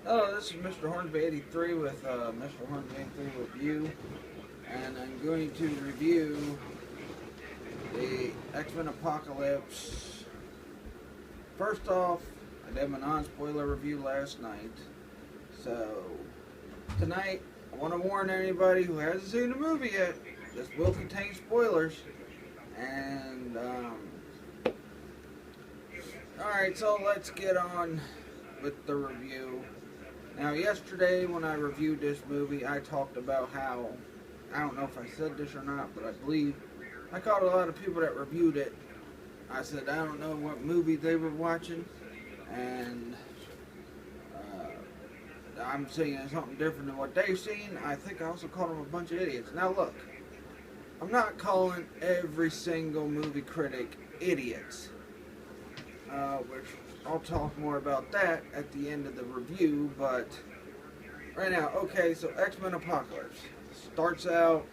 Hello, this is Mr. Hornsby83 with Mr. Hornsby83 Review, and I'm going to review the X-Men Apocalypse. First off, I did my non-spoiler review last night, so tonight I want to warn anybody who hasn't seen the movie yet, this will contain spoilers, and alright, so let's get on with the review. Now, yesterday when I reviewed this movie, I talked about how, I don't know if I said this or not, but I believe I caught a lot of people that reviewed it. I said I don't know what movie they were watching, and I'm seeing something different than what they've seen. I think I also called them a bunch of idiots. Now look, I'm not calling every single movie critic idiots, which I'll talk more about that at the end of the review, but right now, okay, so X-Men Apocalypse starts out,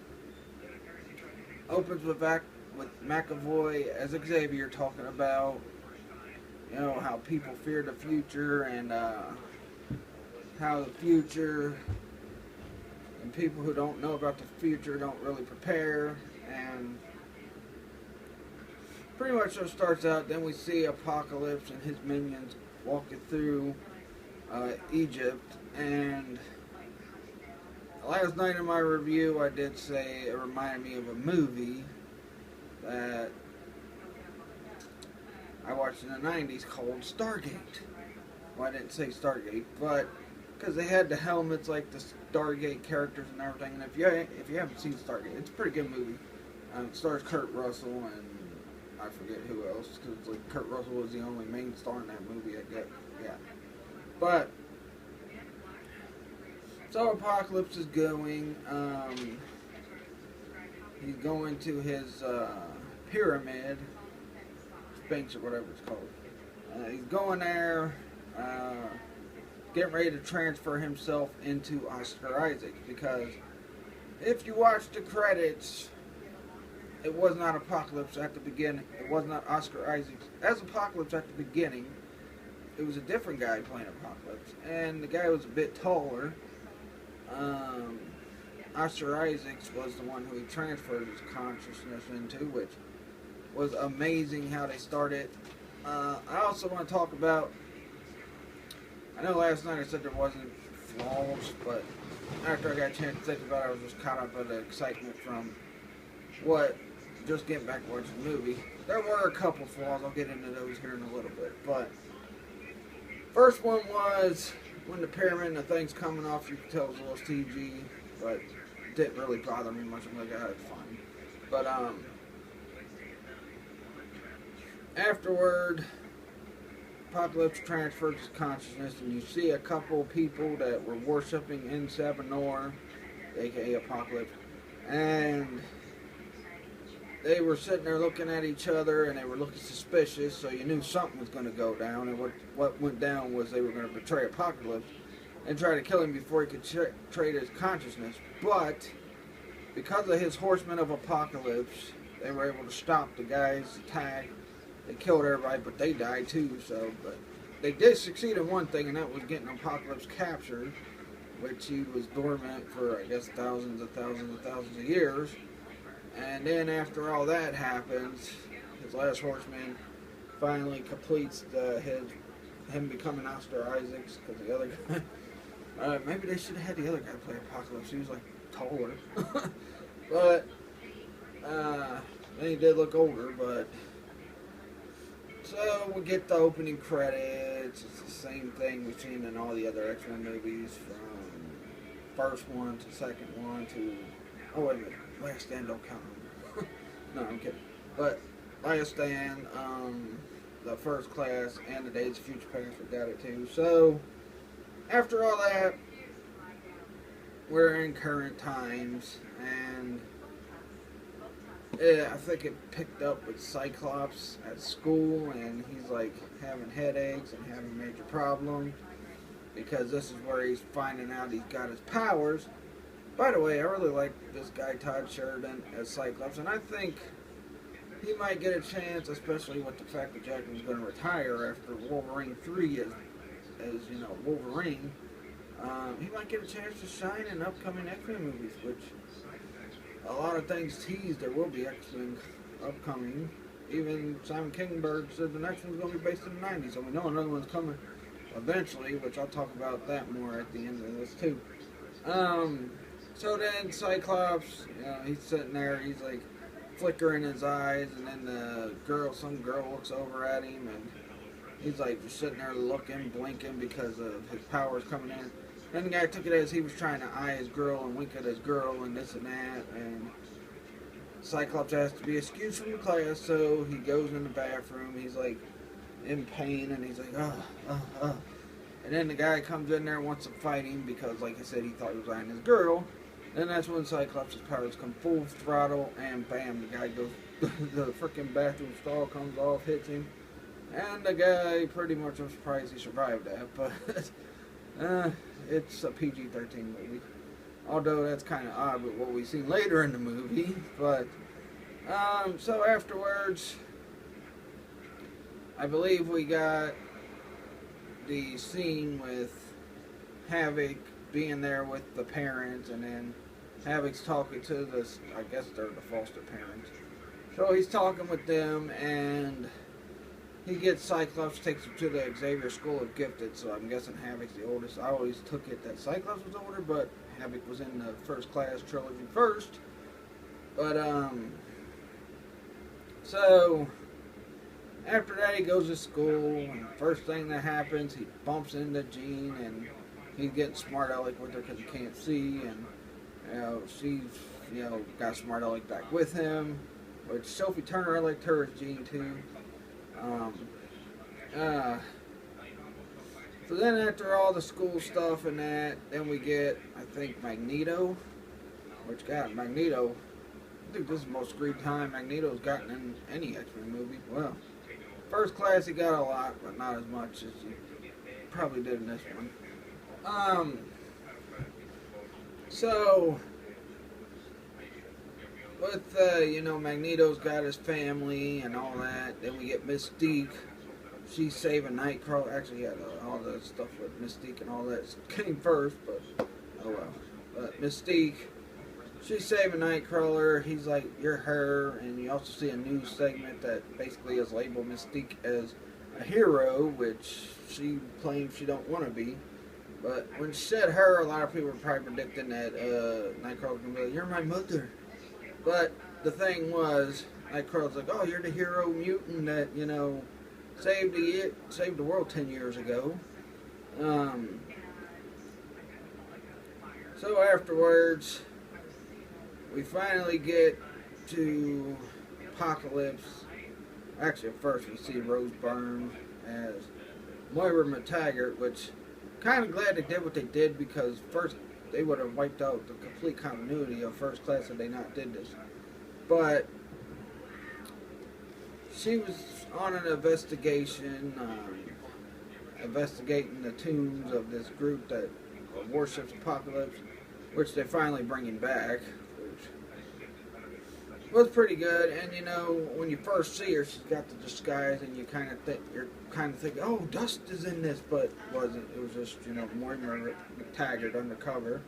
opens with McAvoy as Xavier talking about, how people fear the future and how the future and people who don't know about the future don't really prepare, and pretty much so starts out. Then we see Apocalypse and his minions walking through Egypt, and last night in my review I did say it reminded me of a movie that I watched in the 90s called Stargate. Well, I didn't say Stargate, but because they had the helmets like the Stargate characters and everything, and if you haven't seen Stargate, it's a pretty good movie. It stars Kurt Russell and I forget who else, because like Kurt Russell was the only main star in that movie, I guess. Yeah. But so Apocalypse is going. He's going to his pyramid, Sphinx or whatever it's called. He's going there, getting ready to transfer himself into Oscar Isaac, because if you watch the credits, it was not Apocalypse at the beginning. It was not Oscar Isaac as Apocalypse at the beginning. It was a different guy playing Apocalypse, and the guy was a bit taller. Oscar Isaacs was the one who he transferred his consciousness into, which was amazing how they started. I also want to talk about, I know last night I said there wasn't flaws, but after I got a chance to think about it, I was just caught up with the excitement from just getting back to watching the movie. There were a couple flaws, I'll get into those here in a little bit, but first one was when the pyramid and the thing's coming off, you could tell it was a little CG, but it didn't really bother me much. I'm like, it's fine. But afterward, Apocalypse transfers his consciousness, and you see a couple people that were worshipping in Sabanor, aka Apocalypse, and they were sitting there looking at each other, and they were looking suspicious, so you knew something was going to go down, and what went down was they were going to betray Apocalypse and try to kill him before he could trade his consciousness. But because of his Horsemen of Apocalypse, they were able to stop the guy's attack. They killed everybody, but they died too, but they did succeed in one thing, and that was getting Apocalypse captured, which he was dormant for, I guess, thousands of years. And then after all that happens, his last horseman finally completes him becoming Oscar Isaacs, because the other guy, maybe they should have had the other guy play Apocalypse. He was like taller, but then he did look older. But so we get the opening credits. It's the same thing we've seen in all the other X-Men movies, from first one to second one to, oh wait a minute, Last Stand don't count. No, I'm kidding. But Last Stand, the First Class, and the Days of Future Past, we got it too. So after all that, we're in current times, and I think it picked up with Cyclops at school, and he's like having headaches and having major problems, because this is where he's finding out he's got his powers. By the way, I really like this guy Todd Sheridan as Cyclops, and I think he might get a chance, especially with the fact that Jackman's going to retire after Wolverine 3 as Wolverine. He might get a chance to shine in upcoming X-Men movies, which a lot of things tease there will be X-Men upcoming. Even Simon Kinberg said the next one's going to be based in the 90s, so we know another one's coming eventually, which I'll talk about that more at the end of this too. So then Cyclops, he's sitting there, he's like flickering his eyes, and then some girl looks over at him, and he's like just sitting there looking, blinking because of his powers coming in. Then the guy took it as he was trying to eye his girl and wink at his girl and this and that, and Cyclops has to be excused from the class, so he goes in the bathroom, he's like in pain, and he's like, and then the guy comes in there and wants to fight him because, like I said, he thought he was eyeing his girl. Then that's when Cyclops' powers come full throttle, and bam, the guy goes, the freaking bathroom stall comes off, hits him, and the guy pretty much was surprised he survived that, but it's a PG-13 movie. Although that's kind of odd with what we see later in the movie, but, so afterwards, I believe we got the scene with Havoc being there with the parents, and then Havoc's talking to I guess they're the foster parents. So he's talking with them, and he gets Cyclops, takes him to the Xavier School of Gifted, so I'm guessing Havoc's the oldest. I always took it that Cyclops was older, but Havoc was in the First Class trilogy first. But, so after that, he goes to school, and first thing that happens, he bumps into Jean, and he's getting smart aleck with her because he can't see, and she's got smart aleck back with him, which Sophie Turner, I liked her as Jean too. So then after all the school stuff and that, then we get, I think, Magneto, which got Magneto. I think this is the most screen time Magneto's gotten in any X-Men movie. Well, First Class he got a lot, but not as much as he probably did in this one. So with, Magneto's got his family and all that, then we get Mystique. She's saving Nightcrawler. Actually, all the stuff with Mystique and all that came first, but oh well. But Mystique, she's saving Nightcrawler. He's like, you're her. And you also see a news segment that basically is labeled Mystique as a hero, which she claims she don't want to be. But when she said her, a lot of people were probably predicting that Nightcrawler was going to be like, you're my mother. But the thing was, Nightcrawler's like, oh, you're the hero mutant that, saved the world 10 years ago. So afterwards, we finally get to Apocalypse. Actually, at first we see Rose Byrne as Moira McTaggart, which kind of glad they did what they did, because first they would have wiped out the complete continuity of First Class if they not did this. But she was on an investigation, investigating the tombs of this group that worships Apocalypse, which they're finally bringing back, which was pretty good. And when you first see her, she's got the disguise, and you're kind of thinking, oh, Dust is in this, but it wasn't. It was just Moira McTaggart undercover.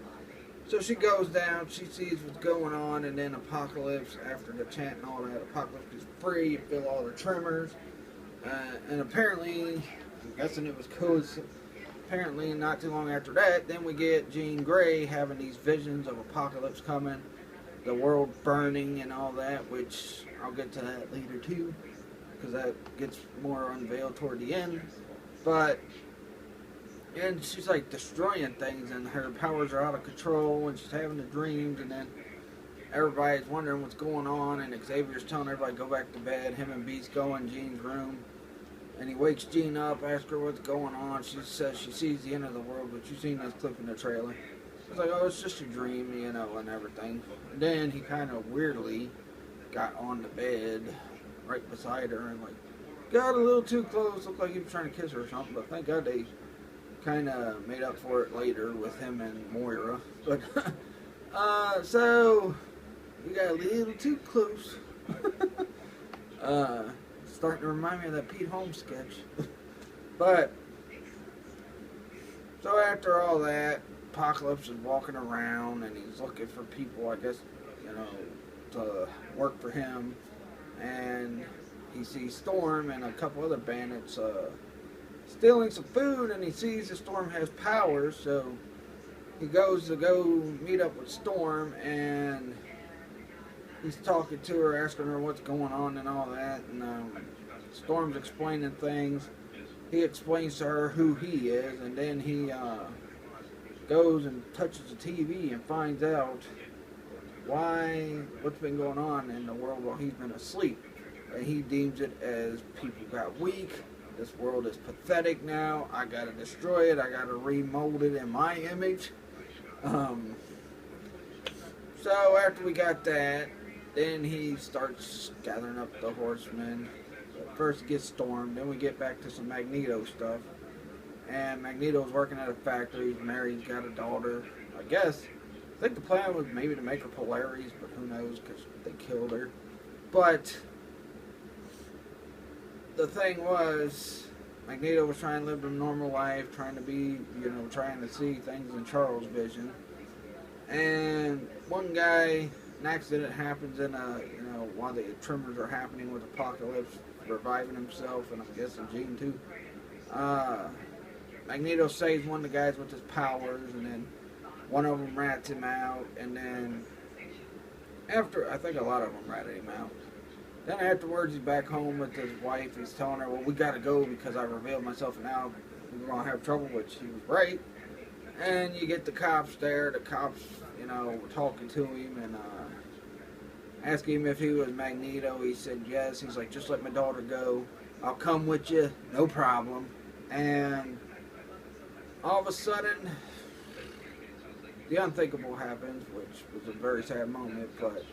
So she goes down, she sees what's going on, and then Apocalypse, after the chant and all that, Apocalypse is free, you feel all the tremors, and apparently, I'm guessing it was because apparently not too long after that, then we get Jean Grey having these visions of Apocalypse coming, the world burning and all that, which I'll get to that later too, because that gets more unveiled toward the end. And she's like destroying things, and her powers are out of control, and she's having the dreams, and then everybody's wondering what's going on, and Xavier's telling everybody to go back to bed. Him and Beast go in Jean's room, and he wakes Jean up, asks her what's going on. She says she sees the end of the world, but you've seen this clip in the trailer. It's like, oh, it's just a dream, and everything. And then he kind of weirdly got on the bed right beside her, and like got a little too close. Looked like he was trying to kiss her or something, but thank God they kind of made up for it later with him and Moira. But so we got a little too close. Starting to remind me of that Pete Holmes sketch. But So after all that, Apocalypse is walking around and he's looking for people, I guess, to work for him. And he sees Storm and a couple other bandits stealing some food, and he sees that Storm has powers, so he goes to go meet up with Storm, and he's talking to her, asking her what's going on and all that, and Storm's explaining things. He explains to her who he is, and then he goes and touches the TV and finds out what's been going on in the world while he's been asleep. And he deems it as people got weak. This world is pathetic now. I gotta destroy it. I gotta remold it in my image. So after we got that, then he starts gathering up the horsemen. First he gets Storm, then we get back to some Magneto stuff. And Magneto's working at a factory. He's married, he's got a daughter. I think the plan was maybe to make her Polaris, but who knows, because they killed her. But the thing was, Magneto was trying to live a normal life, trying to be, trying to see things in Charles' vision. And one guy, an accident happens in while the Tremors are happening with Apocalypse reviving himself, and I'm guessing Jean too. Magneto saves one of the guys with his powers, and then one of them rats him out, and then I think a lot of them ratted him out. Then afterwards, he's back home with his wife. He's telling her, well, we gotta go because I revealed myself, and now we're gonna have trouble, which he was right. And you get the cops there. The cops, were talking to him and asking him if he was Magneto. He said yes. He's like, just let my daughter go. I'll come with you, no problem. And all of a sudden, the unthinkable happens, which was a very sad moment, but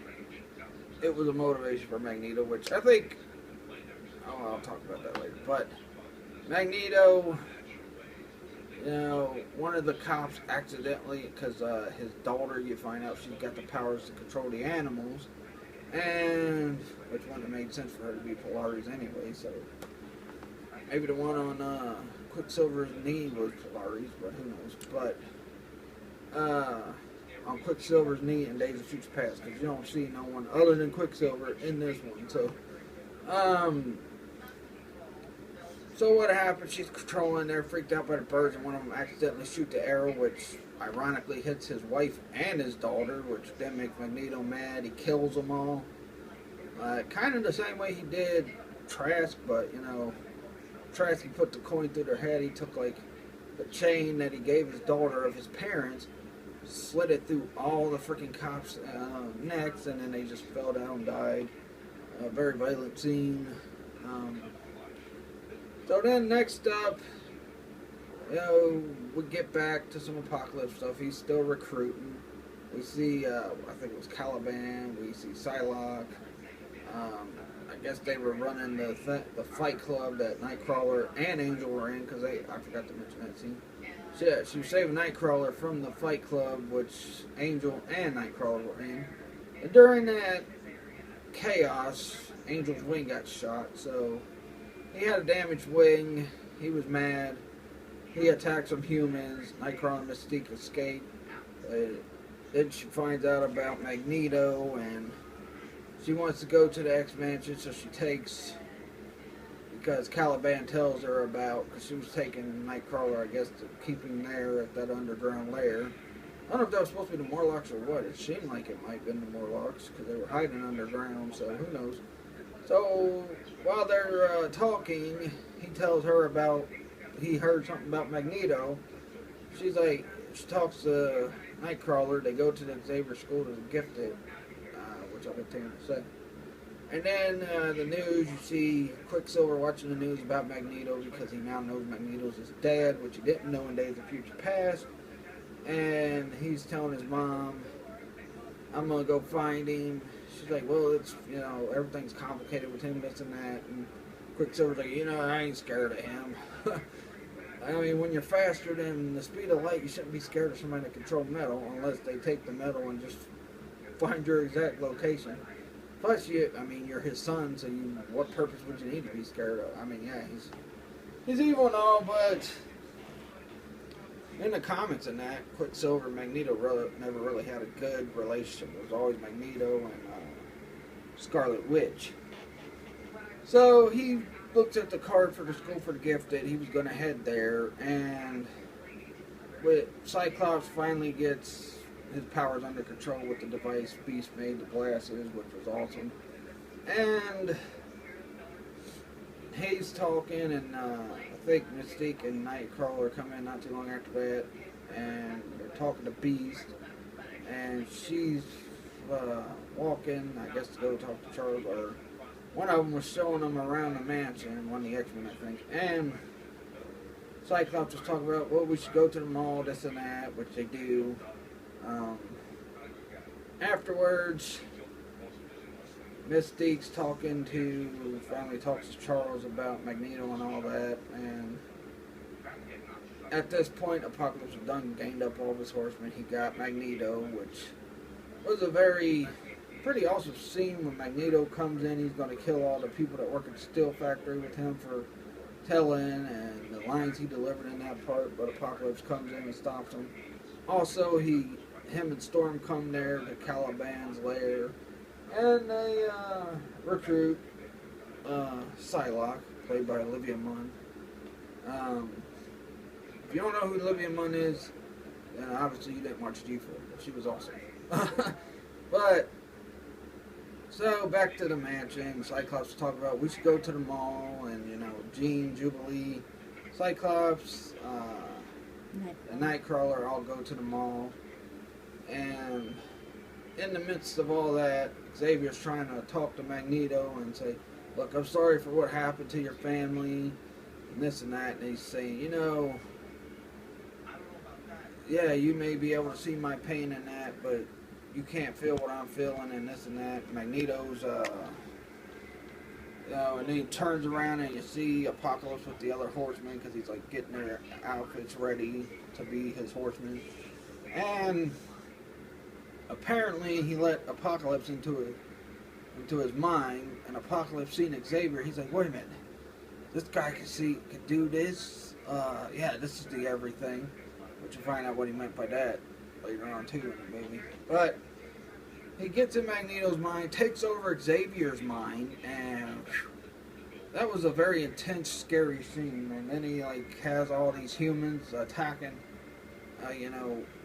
it was a motivation for Magneto, which I think, I'll talk about that later, but Magneto, one of the cops accidentally, because his daughter, you find out she's got the powers to control the animals, and which wouldn't have made sense for her to be Polaris anyway, so maybe the one on Quicksilver's knee was Polaris, but who knows, but on Quicksilver's knee in Days of Future Past, because you don't see no one other than Quicksilver in this one. So what happened? She's controlling. They're freaked out by the birds, and one of them accidentally shoots the arrow, which ironically hits his wife and his daughter, which then makes Magneto mad. He kills them all. Kind of the same way he did Trask, but Trask, he put the coin through their head. He took like the chain that he gave his daughter of his parents, slid it through all the freaking cops' necks, and then they just fell down and died. A very violent scene. So then next up, we get back to some Apocalypse stuff. He's still recruiting. We see, I think it was Caliban. We see Psylocke. I guess they were running the Fight Club that Nightcrawler and Angel were in, because I forgot to mention that scene. So yeah, she was saving Nightcrawler from the Fight Club, which Angel and Nightcrawler were in. And during that chaos, Angel's wing got shot, so he had a damaged wing. He was mad. He attacked some humans. Nightcrawler and Mystique escape. Then she finds out about Magneto, and she wants to go to the X-Mansion, so she takes, because Caliban tells her about, because she was taking Nightcrawler, I guess, to keep him there at that underground lair. I don't know if that was supposed to be the Morlocks or what. It seemed like it might have been the Morlocks, because they were hiding underground, so who knows. So, while they're talking, he tells her about, he heard something about Magneto. She's like, she talks to Nightcrawler. They go to the Xavier School to gift it, which I'll continue to say. And then the news, you see Quicksilver watching the news about Magneto, because he now knows Magneto's his dad, which he didn't know in Days of Future Past. And he's telling his mom, I'm going to go find him. She's like, well, it's, everything's complicated with him, this and that. And Quicksilver's like, I ain't scared of him. I mean, when you're faster than the speed of light, you shouldn't be scared of somebody that controls metal, unless they take the metal and just find your exact location. Plus, you're his son, so what purpose would you need to be scared of? I mean, yeah, he's evil and all, but in the comics and that, Quicksilver and Magneto never really had a good relationship. It was always Magneto and Scarlet Witch. So he looks at the card for the School for the Gifted. He was going to head there, and with Cyclops finally gets his powers under control with the device Beast made, the glasses, which was awesome. And he's talking, and I think Mystique and Nightcrawler come in not too long after that, and they're talking to Beast, and she's walking, I guess, to go talk to Charles, or one of them was showing them around the mansion, one of the X-Men, I think, and Cyclops was talking about, well, we should go to the mall, this and that, which they do. Afterwards, Mystique's finally talks to Charles about Magneto and all that, and at this point, Apocalypse was done, gained up all of his horsemen. He got Magneto, which was a pretty awesome scene when Magneto comes in. He's going to kill all the people that work at the steel factory with him for telling, and the lines he delivered in that part, but Apocalypse comes in and stops him. Also, him and Storm come there to Caliban's lair, and they recruit Psylocke, played by Olivia Munn. If you don't know who Olivia Munn is, then obviously you didn't watch G4. She was awesome. But, so back to the mansion. Cyclops was talking about we should go to the mall, and Jean, Jubilee, Cyclops, and Nightcrawler all go to the mall. And in the midst of all that, Xavier's trying to talk to Magneto and say, look, I'm sorry for what happened to your family, and this and that. And he's saying, yeah, you may be able to see my pain in that, but you can't feel what I'm feeling, and this and that. Magneto's, and then he turns around and you see Apocalypse with the other horsemen, because he's like getting their outfits ready to be his horsemen. And apparently he let Apocalypse into his mind, and Apocalypse seeing Xavier, he's like, wait a minute, this guy can do this? Yeah, this is the everything. Which you'll find out what he meant by that later on too, maybe. But he gets in Magneto's mind, takes over Xavier's mind, and that was a very intense, scary scene. And then he has all these humans attacking,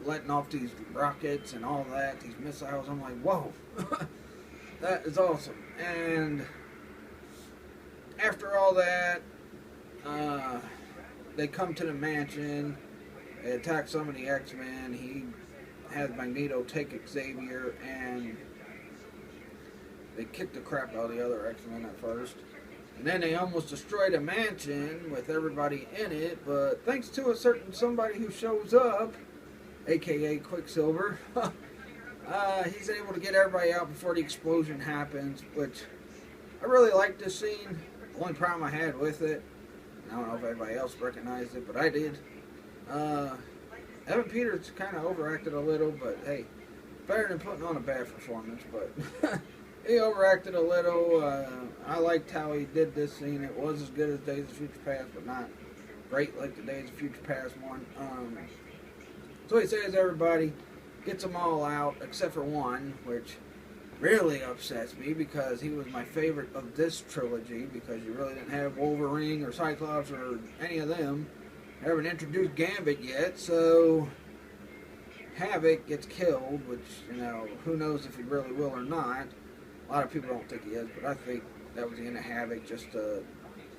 letting off these rockets and all that, these missiles. I'm like, whoa, that is awesome. And after all that, they come to the mansion. They attack some of the X-Men. He has Magneto take Xavier, and they kick the crap out of the other X-Men at first. And then they almost destroy the mansion with everybody in it, but thanks to a certain somebody who shows up, aka Quicksilver, he's able to get everybody out before the explosion happens, which I really like this scene. The only problem I had with it, I don't know if everybody else recognized it, but I did. Evan Peters kind of overacted a little, but hey, better than putting on a bad performance. But he overacted a little. I liked how he did this scene. It was as good as Days of Future Past, but not great like the Days of Future Past one. So he saves everybody, gets them all out except for one, which really upsets me because he was my favorite of this trilogy, because you really didn't have Wolverine or Cyclops or any of them. Haven't introduced Gambit yet, so Havoc gets killed, which, who knows if he really will or not. A lot of people don't think he is, but I think that was the end of Havoc.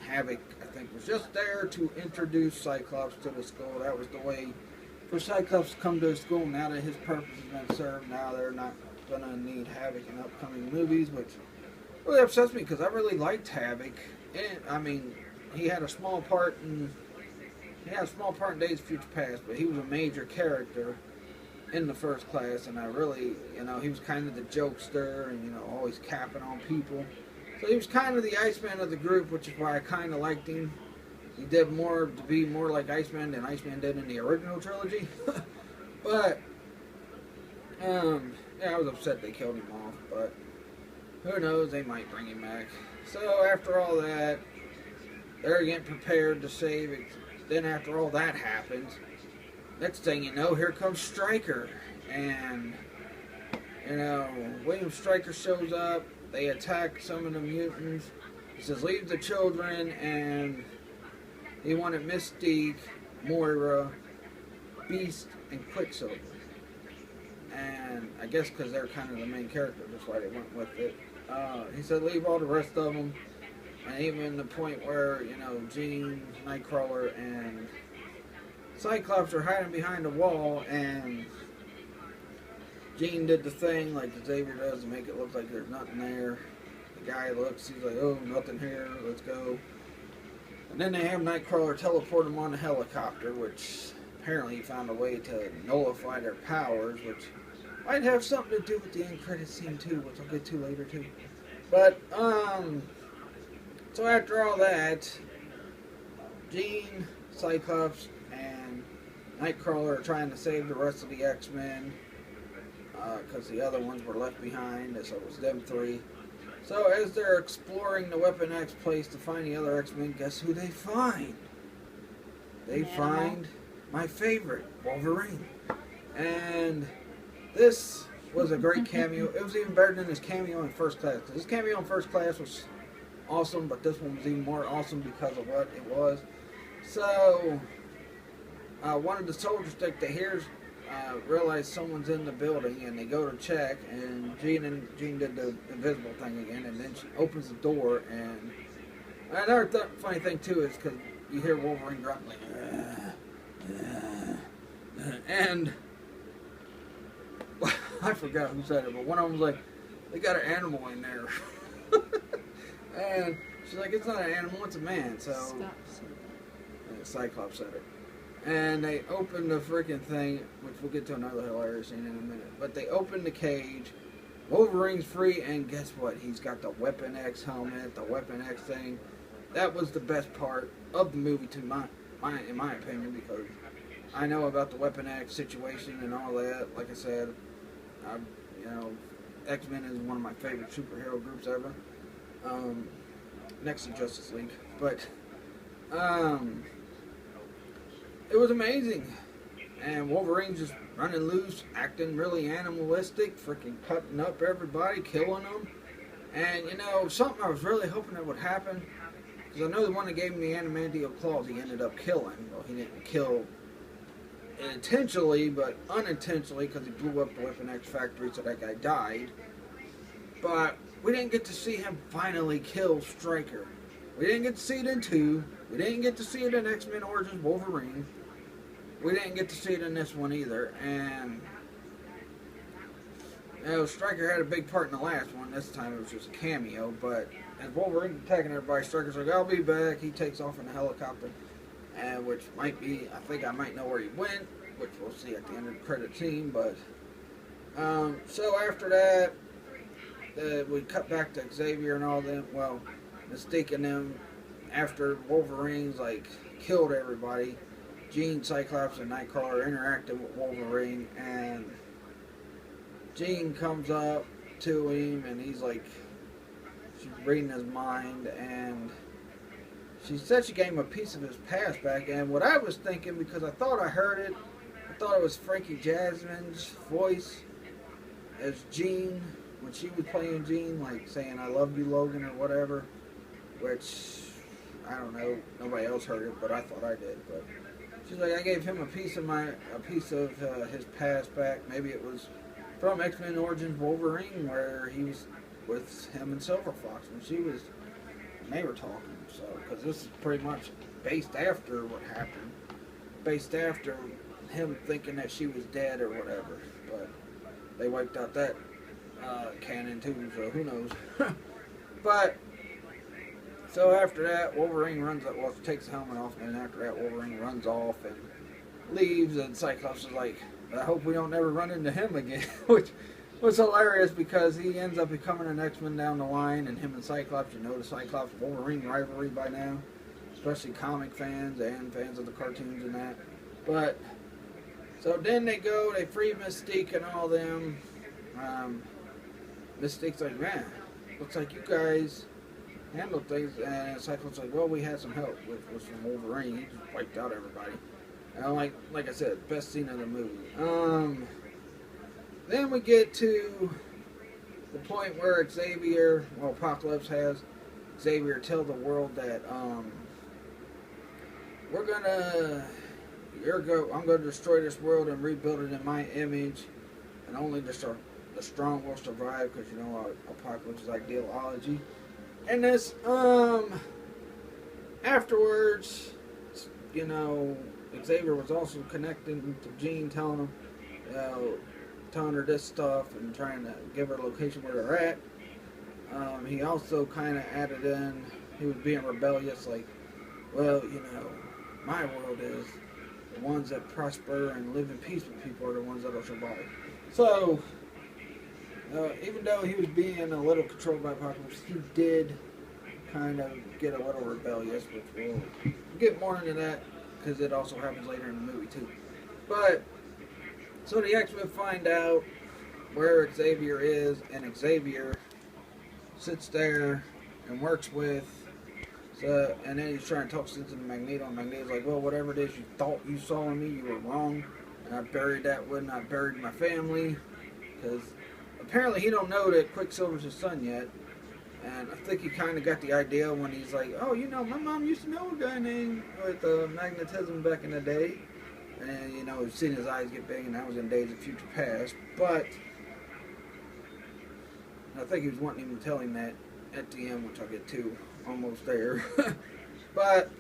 Havoc, I think, was just there to introduce Cyclops to the school. That was the way for Cyclops to come to the school. Now that his purpose has been served, now they're not going to need Havoc in upcoming movies, which really upsets me because I really liked Havoc. And, he had a small part in Days of Future Past, but he was a major character in the First Class, and I really, he was kind of the jokester and, always capping on people. So he was kind of the Iceman of the group, which is why I kind of liked him. He did more to be more like Iceman than Iceman did in the original trilogy. But, yeah, I was upset they killed him off, but who knows, they might bring him back. So after all that, they're getting prepared to save it. Then after all that happens, next thing you know, here comes Stryker. And, William Stryker shows up. They attack some of the mutants. He says, leave the children. And he wanted Mystique, Moira, Beast, and Quicksilver. And I guess because they're kind of the main characters, that's why they went with it. He said leave all the rest of them. And even the point where, Jean, Nightcrawler, and Cyclops are hiding behind a wall, and Jean did the thing like Xavier does to make it look like there's nothing there. The guy looks, he's like, oh, nothing here, let's go. And then they have Nightcrawler teleport them on a helicopter, which apparently he found a way to nullify their powers, which might have something to do with the end credit scene too, which I'll get to later too. But, so after all that, Jean, Cyclops, and Nightcrawler are trying to save the rest of the X-Men, because the other ones were left behind, so it was them three. So as they're exploring the Weapon X place to find the other X-Men, guess who they find? They find my favorite, Wolverine. And this was a great cameo. It was even better than his cameo in First Class. His cameo in First Class was awesome, but this one was even more awesome because of what it was. So, one of the soldiers that they hear realize someone's in the building, and they go to check, and Jean did the invisible thing again, and then she opens the door, and another funny thing too is because you hear Wolverine grumbling, and I forgot who said it, but one of them was like, they got an animal in there. And she's like, it's not an animal, it's a man. So Cyclops said it. And they open the freaking thing, which we'll get to another hilarious scene in a minute. But they open the cage. Wolverine's free, and guess what? He's got the Weapon X helmet, the Weapon X thing. That was the best part of the movie, in my opinion, because I know about the Weapon X situation and all that. Like I said, X-Men is one of my favorite superhero groups ever. Next to Justice League. But, it was amazing. And Wolverine's just running loose, acting really animalistic, freaking cutting up everybody, killing them. And, something I was really hoping that would happen, because I know the one that gave him the adamantium claws he ended up killing. Well, he didn't kill intentionally, but unintentionally, because he blew up the Weapon X factory, so that guy died. But we didn't get to see him finally kill Stryker. We didn't get to see it in 2. We didn't get to see it in X-Men Origins Wolverine. We didn't get to see it in this one either. And, Stryker had a big part in the last one. This time it was just a cameo. But as Wolverine's attacking everybody, Stryker's like, I'll be back. He takes off in a helicopter. And which might be, I think I might know where he went, which we'll see at the end of the credit scene. But, so after that, we cut back to Xavier and all them. Well, Mystique and them, after Wolverine's killed everybody, Jean, Cyclops, and Nightcrawler interacted with Wolverine, and Jean comes up to him, and he's she's reading his mind, and she said she gave him a piece of his past back. And what I was thinking, because I thought I heard it, I thought it was Frankie Jasmine's voice as Jean, when she was playing Jean, saying, I love you, Logan, or whatever, which, I don't know, nobody else heard it, but I thought I did. But she's like, I gave him a piece of his past back. Maybe it was from X-Men Origins Wolverine, where he was with him and Silver Fox when they were talking. So, because this is pretty much based after what happened, based after him thinking that she was dead or whatever. But they wiped out that canon too, so who knows. But so after that, Wolverine takes the helmet off, and then after that, Wolverine runs off and leaves, and Cyclops is like, I hope we don't ever run into him again, which was hilarious because he ends up becoming an X-Men down the line, and him and Cyclops, the Cyclops-Wolverine rivalry by now, especially comic fans and fans of the cartoons and that. But, so then they free Mystique and all them. Mystique's like, man, looks like you guys handled things, and Cyclops like, well, we had some help, which was from Wolverine. He just wiped out everybody. And like I said, best scene of the movie. Then we get to the point where Apocalypse has Xavier tell the world that I'm gonna destroy this world and rebuild it in my image, and only the strong will survive, because you know Apocalypse's ideology. And this afterwards, you know, Xavier was also connecting to Jean, telling her this stuff and trying to give her a location where they're at. He also kind of added in, he was being rebellious, like, well, you know, my world is the ones that prosper and live in peace with people are the ones that will survive. So, even though he was being a little controlled by Apocalypse, he did kind of get a little rebellious, which we'll get more into that because it also happens later in the movie too. But so the X-Men find out where Xavier is, and Xavier sits there and works with. So, and then he's trying to talk sense into Magneto, and Magneto's like, well, whatever it is you thought you saw in me, you were wrong, and I buried that when I buried my family, because apparently he don't know that Quicksilver's his son yet. And I think he kind of got the idea when he's like, oh, you know, my mom used to know a guy named with magnetism back in the day. And, you know, we've seen his eyes get big, and that was in Days of Future Past. But I think he was wanting him to tell him that at the end, which I'll get to almost there. But,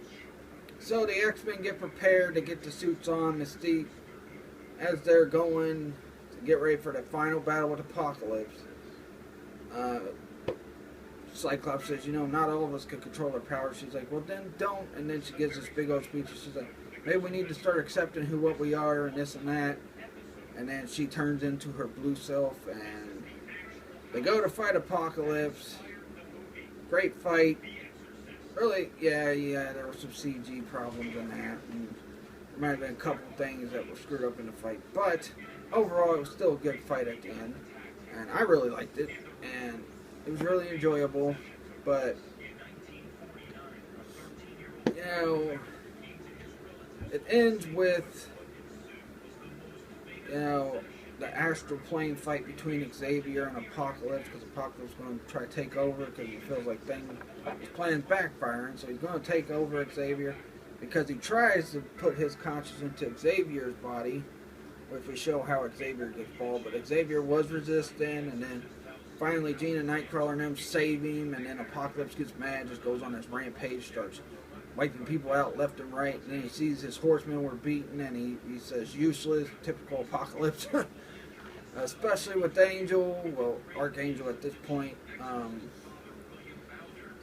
so the X-Men get prepared to get the suits on. Mystique, as they're going to get ready for the final battle with Apocalypse, Cyclops says, you know, not all of us can control our powers. She's like, well, then don't. And then she gives this big old speech. She's like, maybe we need to start accepting what we are and this and that. And then she turns into her blue self, and they go to fight Apocalypse. Great fight. Really, yeah, there were some CG problems in that. And there might have been a couple things that were screwed up in the fight. But overall, it was still a good fight at the end. And I really liked it. And it was really enjoyable, but, you know, it ends with, you know, the astral plane fight between Xavier and Apocalypse, because Apocalypse is going to try to take over because he feels like his plan's backfiring, so he's going to take over Xavier because he tries to put his conscience into Xavier's body, which we show how Xavier gets balled, but Xavier was resistant, and then finally, Jean and Nightcrawler and them save him, and then Apocalypse gets mad, just goes on this rampage, starts wiping people out left and right, and then he sees his horsemen were beaten, and he says, useless, typical Apocalypse. Especially with Angel, well, Archangel at this point.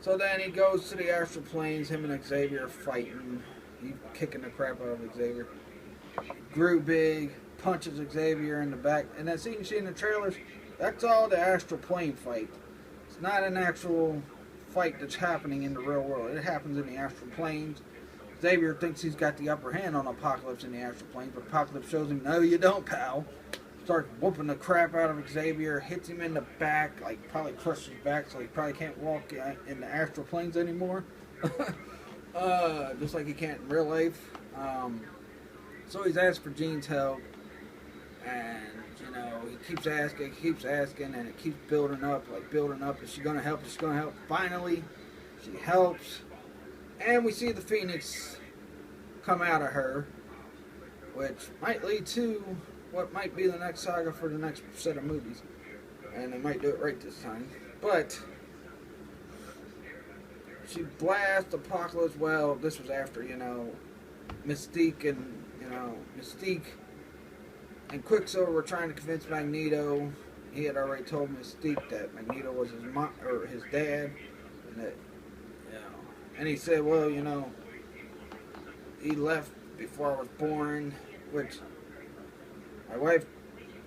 So then he goes to the astral planes, him and Xavier fighting. He's kicking the crap out of Xavier. Grew big, punches Xavier in the back, and that scene you see in the trailers, that's all the astral plane fight. It's not an actual fight that's happening in the real world. It happens in the astral planes. Xavier thinks he's got the upper hand on Apocalypse in the astral planes, but Apocalypse shows him, no, you don't, pal. Starts whooping the crap out of Xavier, hits him in the back, like probably crushes his back, so he probably can't walk in the astral planes anymore. Just like he can't in real life. So he's asked for Jean's help, and you know, he keeps asking, and it keeps building up. Is she gonna help? Is she gonna help? Finally, she helps, and we see the Phoenix come out of her, which might lead to what might be the next saga for the next set of movies, and they might do it right this time. But she blasts Apocalypse. Well, this was after, you know, Mystique and Quicksilver were trying to convince Magneto. He had already told Mystique that Magneto was his dad, and that, you know, and he said, well, you know, he left before I was born, which my wife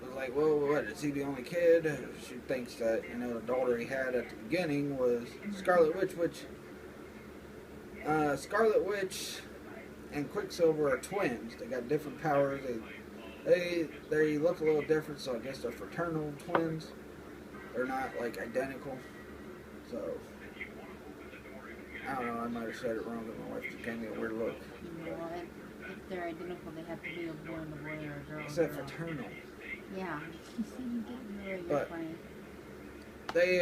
was like, well, what, is he the only kid? She thinks that, you know, the daughter he had at the beginning was Scarlet Witch, which Scarlet Witch and Quicksilver are twins. They got different powers. They look a little different, so I guess they're fraternal twins. They're not, like, identical. So, I don't know, I might have said it wrong, but my wife just gave me a weird look. Well, if they're identical. They have to be a boy and a boy or a girl. Except for Eternal. Yeah. You see, you get really But funny. they,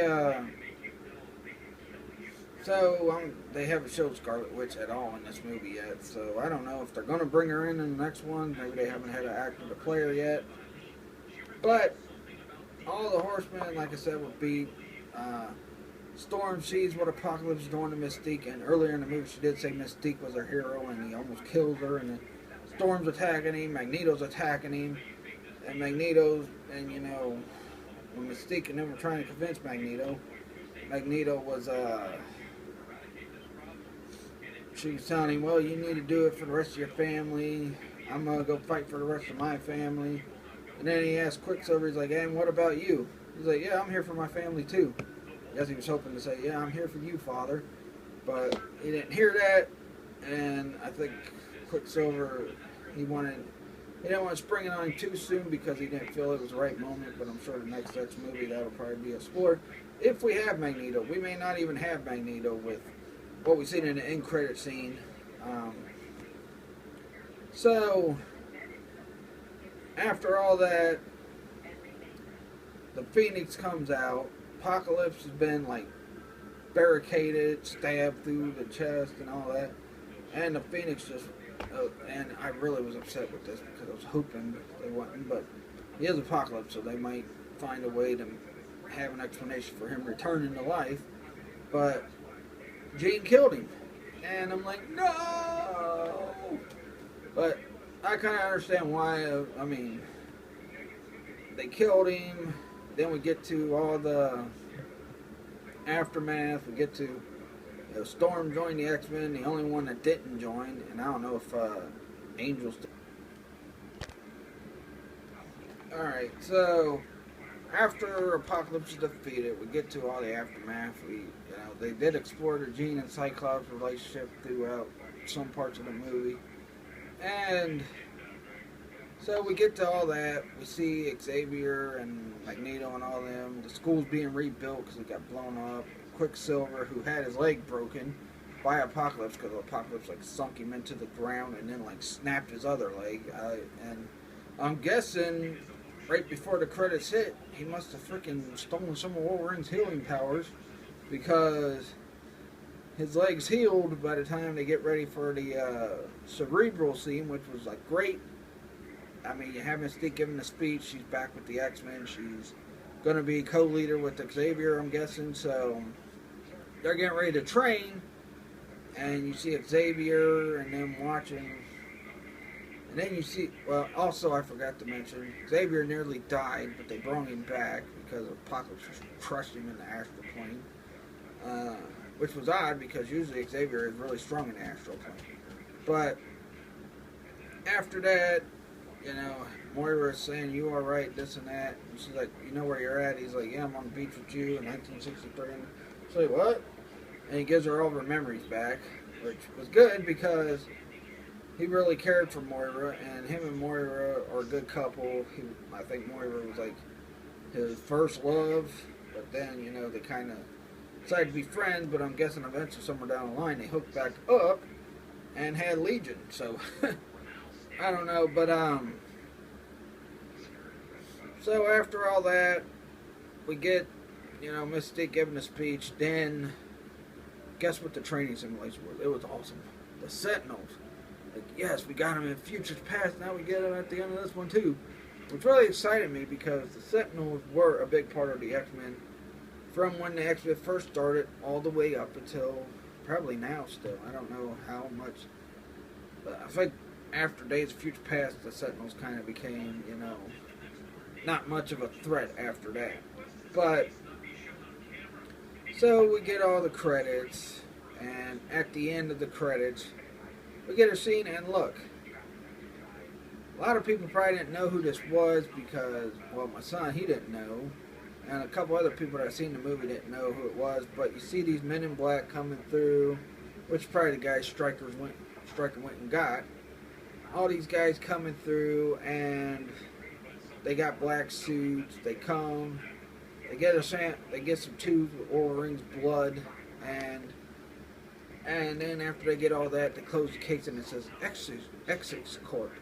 so they haven't showed Scarlet Witch at all in this movie yet. So I don't know if they're going to bring her in the next one. Maybe they haven't had an actor to play her yet. But all the Horsemen, like I said, would be Storm sees what Apocalypse is doing to Mystique, and earlier in the movie she did say Mystique was her hero, and he almost kills her, and then Storm's attacking him, Magneto's attacking him, and Magneto's, and you know, when Mystique and them were trying to convince Magneto was, she was telling him, well, you need to do it for the rest of your family, I'm going to go fight for the rest of my family, and then he asked Quicksilver, he's like, hey, and what about you? He's like, yeah, I'm here for my family too. I guess he was hoping to say, yeah, I'm here for you, Father. But he didn't hear that, and I think Quicksilver, he didn't want to spring it on him too soon because he didn't feel it was the right moment, but I'm sure the next movie that'll probably be explored. If we have Magneto, we may not even have Magneto with what we've seen in the end credit scene. So, after all that, the Phoenix comes out. Apocalypse has been like barricaded, stabbed through the chest and all that, and the Phoenix just and I really was upset with this because I was hoping they wouldn't, but he is Apocalypse, so they might find a way to have an explanation for him returning to life. But Jean killed him, and I'm like, no. But I kind of understand why. I mean, they killed him. Then we get to all the aftermath. We get to Storm joined the X-Men, the only one that didn't join, and I don't know if Angel's. Alright, so after Apocalypse is defeated, we get to all the aftermath. They did explore the Jean and Cyclops relationship throughout some parts of the movie, and so we get to all that. We see Xavier and Magneto and all them. The school's being rebuilt because it got blown up. Quicksilver, who had his leg broken by Apocalypse because Apocalypse like sunk him into the ground and then like snapped his other leg. And I'm guessing right before the credits hit, he must have freaking stolen some of Wolverine's healing powers because his leg's healed by the time they get ready for the Cerebral scene, which was like great. I mean, you have Mystique giving the speech. She's back with the X-Men. She's going to be co-leader with Xavier, I'm guessing. So they're getting ready to train. And you see Xavier and them watching. And then you see, well, also I forgot to mention, Xavier nearly died, but they brought him back because Apocalypse crushed him in the astral plane. Which was odd because usually Xavier is really strong in the astral plane. But after that, you know, Moira's saying, you are right, this and that. And she's like, you know where you're at? He's like, yeah, I'm on the beach with you in 1963. And she's like, what? And he gives her all of her memories back, which was good because he really cared for Moira, and him and Moira are a good couple. I think Moira was like his first love, but then, you know, they kind of decided to be friends, but I'm guessing eventually somewhere down the line they hooked back up and had Legion, so I don't know, but so after all that, we get, you know, Mystique giving a speech. Then guess what the training simulation was? It was awesome. The Sentinels, like, yes, we got them in futures past, now we get them at the end of this one too, which really excited me because the Sentinels were a big part of the X-Men from when the X-Men first started all the way up until probably now still. I don't know how much, but I think after Days of Future Past, the Sentinels kind of became, you know, not much of a threat after that. But, so we get all the credits, and at the end of the credits, we get a scene, and look, a lot of people probably didn't know who this was because, well, my son, he didn't know, and a couple other people that seen the movie didn't know who it was, but you see these men in black coming through, which probably the guys Stryker went and got. All these guys coming through, and they got black suits. They come, they get some tubes with Wolverine's blood, and And then after they get all that, they close the case and it says Exodus Corp.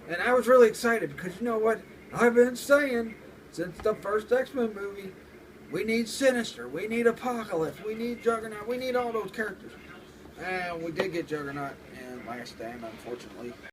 And I was really excited because you know what? I've been saying since the first X-Men movie, we need Sinister, we need Apocalypse, we need Juggernaut, we need all those characters. And we did get Juggernaut in Last Stand, unfortunately.